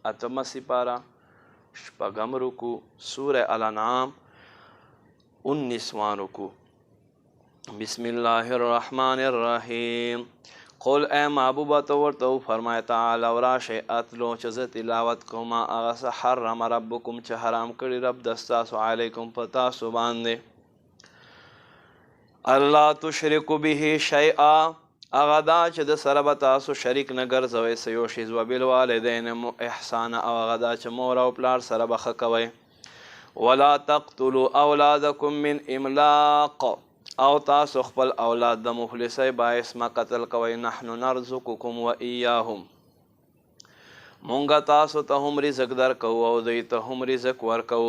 اتم سپارہ شپغم رکو سورہ الانعام 19واں رکو. بسم اللہ الرحمن الرحیم. قل اے محبوبہ تو ورته فرمائے تعالی وراشے اتلو چې زه تلاوت کوم هغه څه حرم ربکم چې حرام کړي رب دستاسو علیکم په تاسو باندې الله تشرکو به شیئا هغه دا چې د سره به تاسو شریک نه ګرځوئ څه یو شی وبالوالدین احسانا او هغه دا چې مور او پلار سره به ښه کوئ. ولا تقتلوا اولادکم من املاق او تاسو خپل اولاد د مفلسی باعث ما قتل کوئ. نحن نرزقکم و ایاهم مونږ تاسو ته هم رزق درکو او دوی ته هم رزق ورکو.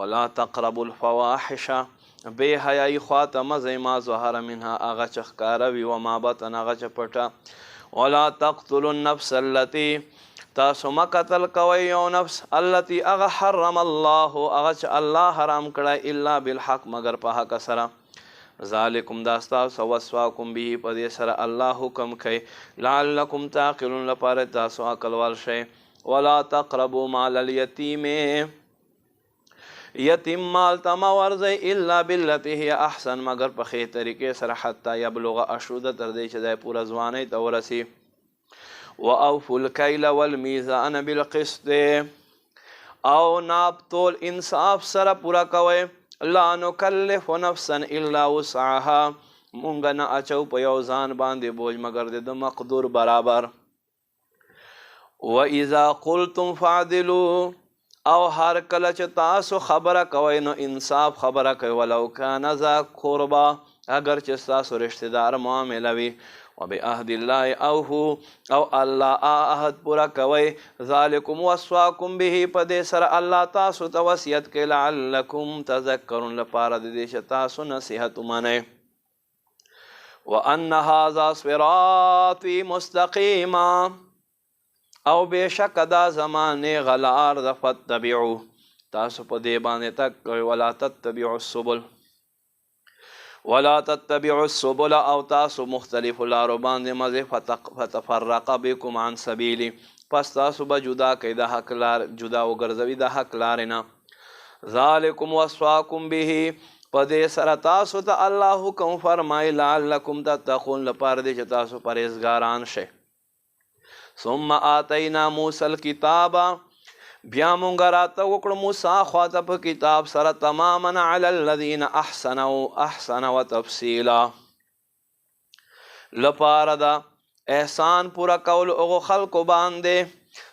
ولا تقربوا الفواحش بے حیايي خواته مزئ ما ظهر منها هغه چې ښکاره وي و ما بطن هغه چې پټه. ولا تقتلوا النفس التي تاسو ما قتل کوئ یو نفس التي هغه حرم الله هغه چې الله حرام کړی الا بالحق مگر په حق سره. ذالکم داستاسو وصواکم به په دې سره الله حکم کوي لعلکم تعقلون لپاره تاسو عقل وال شئ. ولا تقربوا مال اليتيم یتیم مال ته مه ورځئ الا بالتي هي احسن مگر په ښې طریقې سره حتی یبلغ اشوده تر دې چې دی پوره ځوانۍ ته ورسي. واوفوا الکیل والمیزان بالقسط او ناپ تول انصاف سره پوره کوئ. لا نکلف نفسا الا وسعها مونږ نه اچو په یو ځان باندې بوج مگر د مقدور برابر. واذا قلتم فعدلوا او هر کله چې تاسو خبره کوئ نو انصاف خبره کوئ ولو کان ذا قربا اگر چې تاسو رشتہ دار معامله وي. وبعهد الله اوفوا او الله عهد پورا کوئ. ذالکم وصواکم به په دې سره الله تاسو ته وصیت کوي لعلکم تذکرون لپاره د دې چې تاسو نصیحت ومنئ. وان هذا صراطی مستقیما او بېشک دا زمانې غلار د فتبعو تاسو په دې باندې تک کوئ. ولا تتبعوا السبل او تاسو مختلف لارو باندې مزه فتفرق بكم عن سبیلی پس تاسو به جدا کوي د حق لار جدا وګرځوي د حق لارې نه. ذالکم وصواکم به په دې سره تاسو ته الله حکم فرمایي لعلکم تتقون لپاره دې چې تاسو پرهیزګاران شئ. ثم آتینا موسی الکتاب بیا مونږ راته وکړو موسی خواته په کتاب سره تماما علی الذین احسنوا وتفصیلا لپاره دا احسان پورا کول هغو خلکو باندې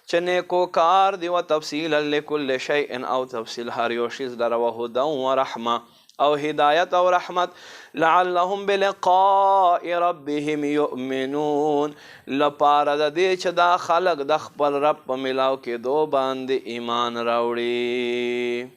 چې نیکو کار دی و تفصیلا لکل شیء او تفصیل هر یو شیز لره وهدی ورحمه او هدایت او رحمت لعلهم بلقاء ربهم یؤمنون لپاره د دې چې دا خلق د خپل رب په ملاو کې دو باندې ایمان راوړي.